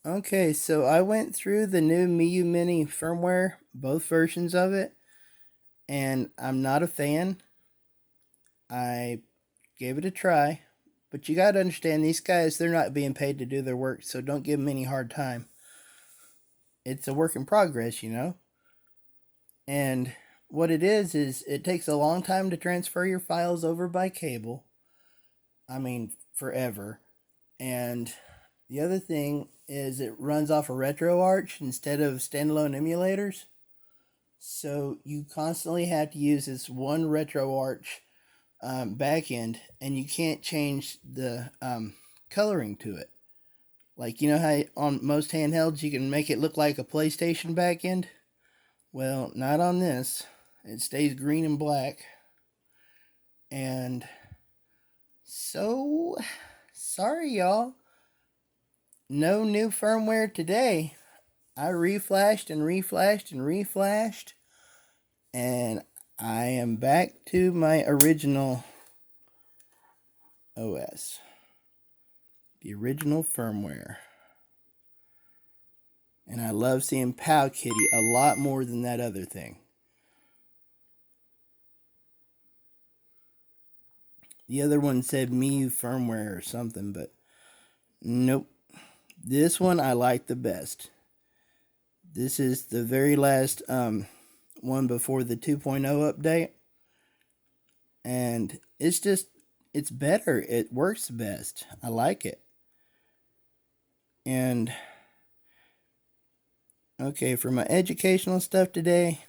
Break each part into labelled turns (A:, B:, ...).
A: Okay, so I went through the new Miu Mini firmware, both versions of it, and I'm not a fan. I gave it a try, but you gotta understand these guys, they're not being paid to do their work, so don't give them any hard time. It's a work in progress, you know? And what it is it takes a long time to transfer your files over by cable. I mean, forever. And the other thing is it runs off a RetroArch instead of standalone emulators. So you constantly have to use this one RetroArch backend, and you can't change the coloring to it. Like, you know how on most handhelds you can make it look like a PlayStation backend? Well, not on this. It stays green and black. And so, sorry, y'all. No new firmware today. I reflashed and reflashed and reflashed, and I am back to my original OS. The original firmware. And I love seeing Pow Kitty a lot more than that other thing. The other one said Miu firmware or something, but nope. This one I like the best. This is the very last one before the 2.0 update. And it's better. It works best. I like it. And okay, for my educational stuff today,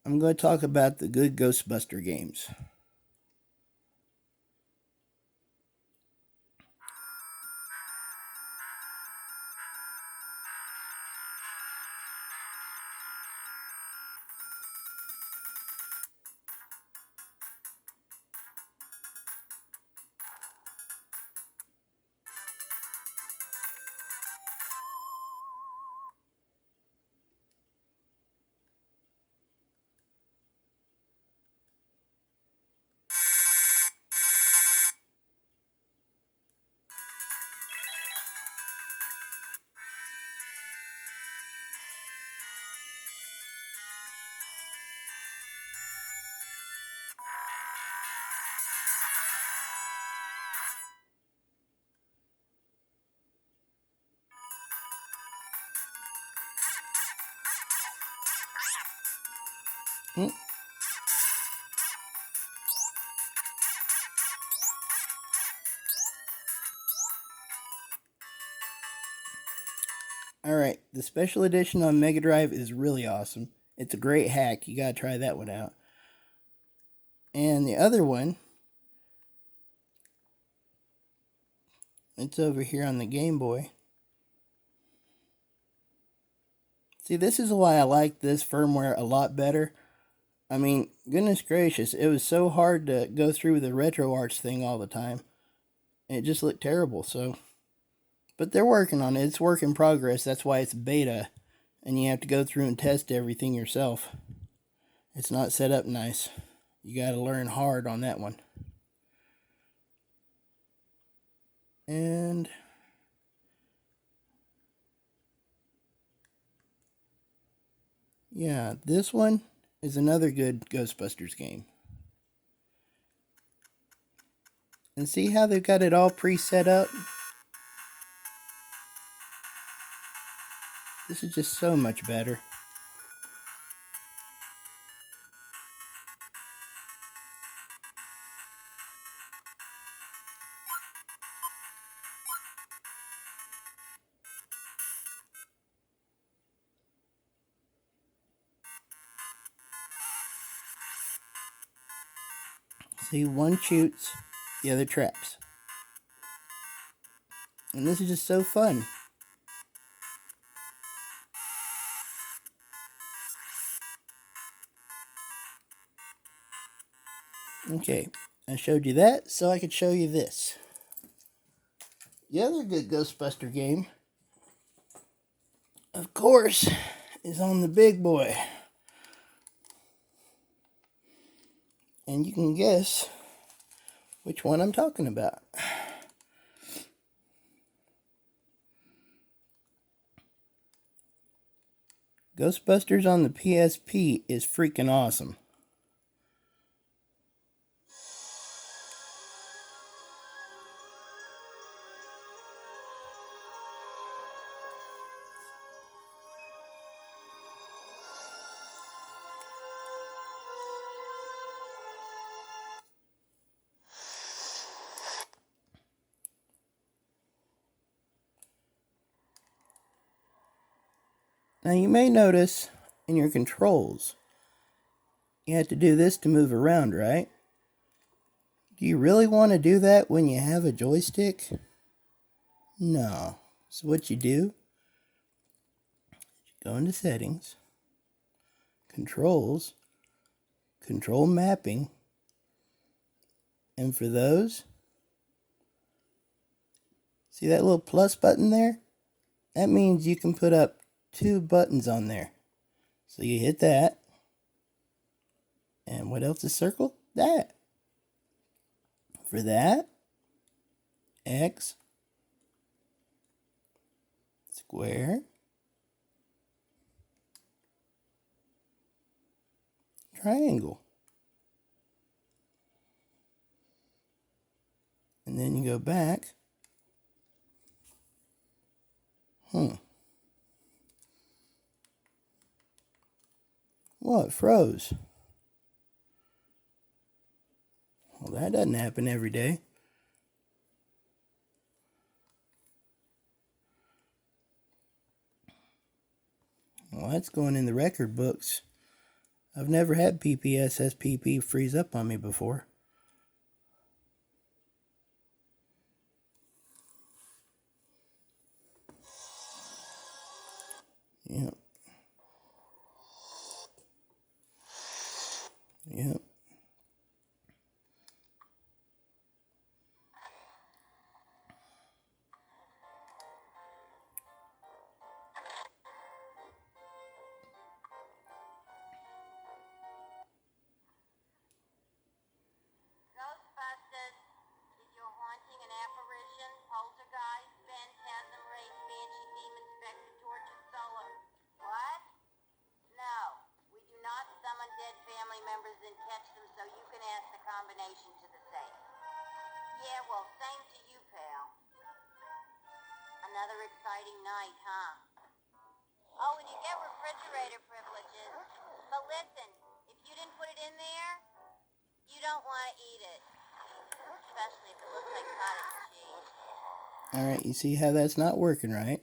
A: I'm going to talk about the good Ghostbuster games. Mm. Alright, the special edition on Mega Drive is really awesome. It's a great hack. You gotta try that one out. And the other one, it's over here on the Game Boy. See, this is why I like this firmware a lot better. I mean, goodness gracious, it was so hard to go through the RetroArch thing all the time. It just looked terrible, so. But they're working on it. It's work in progress. That's why it's beta. And you have to go through and test everything yourself. It's not set up nice. You gotta learn hard on that one. And yeah, this one is another good Ghostbusters game. And see how they've got it all pre-set up? This is just so much better. See, one shoots, the other traps. And this is just so fun. Okay, I showed you that, so I could show you this. The other good Ghostbuster game, of course, is on the big boy. And you can guess which one I'm talking about. Ghostbusters on the PSP is freaking awesome. Now you may notice in your controls, you have to do this to move around, right? Do you really want to do that when you have a joystick? No. So what you do, you go into settings, controls, control mapping, and for those, see that little plus button there? That means you can put up 2 buttons on there. So you hit that. And what else is circled? That. For that, X, square, triangle. And then you go back. Well, it froze. Well, that doesn't happen every day. Well, that's going in the record books. I've never had PPSSPP freeze up on me before. Yep. Yep.
B: Ghostbusters. Is your haunting an apparition, poltergeist, phantasm, wraith, banshee, demon, specter, tortured soul? What? No. We do not summon dead family members and catch them, so you can ask the combination to the safe. Yeah, well, same to you, pal. Another exciting night, huh? Oh, and you get refrigerator privileges. But listen, if you didn't put it in there, you don't want to eat it. Especially if it looks like cottage cheese.
A: Alright, you see how that's not working right?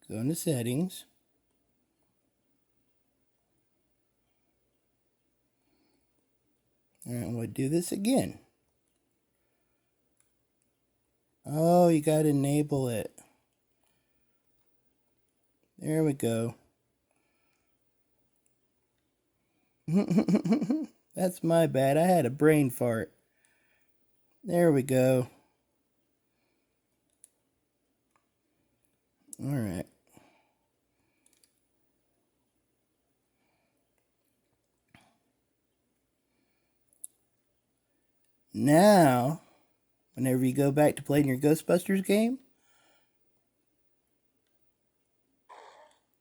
A: Go into settings. Alright, we'll do this again. Oh, you gotta enable it. There we go. That's my bad. I had a brain fart. There we go. Alright. Now, whenever you go back to playing your Ghostbusters game,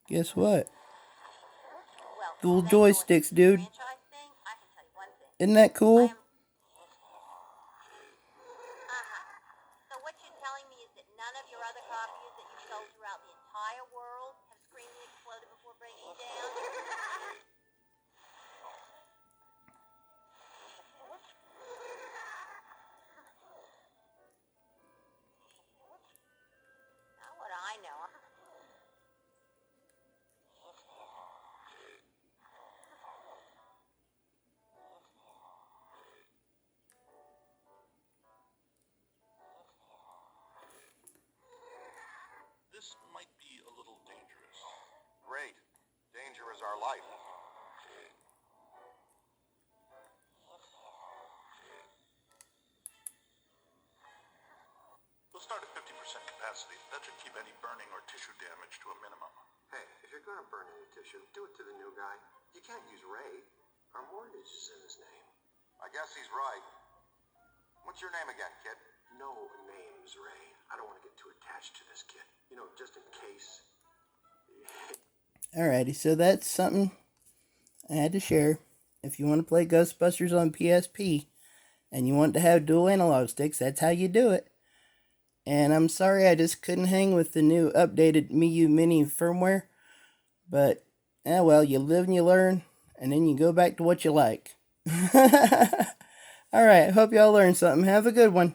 A: guess what?
B: Well,
A: Dual joysticks, dude.
B: franchise thing, I can tell you one thing.
A: Isn't that cool?
B: So what you're telling me is that none of your other copies that you've sold throughout the entire world have screamed and exploded before breaking down? Not what I know.
C: This might be a little dangerous. Great. Danger is our life. We'll start at 50% capacity. That should keep any burning or tissue damage to a minimum.
D: Hey, if you're gonna burn any tissue, do it to the new guy. You can't use Ray. Our mortgage is in his name.
C: I guess he's right. What's your name again, kid?
D: No names, Ray. I don't want to get too attached to this kid. You know, just in case.
A: Alrighty, so that's something I had to share. If you want to play Ghostbusters on PSP and you want to have dual analog sticks, that's how you do it. And I'm sorry I just couldn't hang with the new updated Miu Mini firmware. But, well, you live and you learn, and then you go back to what you like. Alright, hope y'all learned something. Have a good one.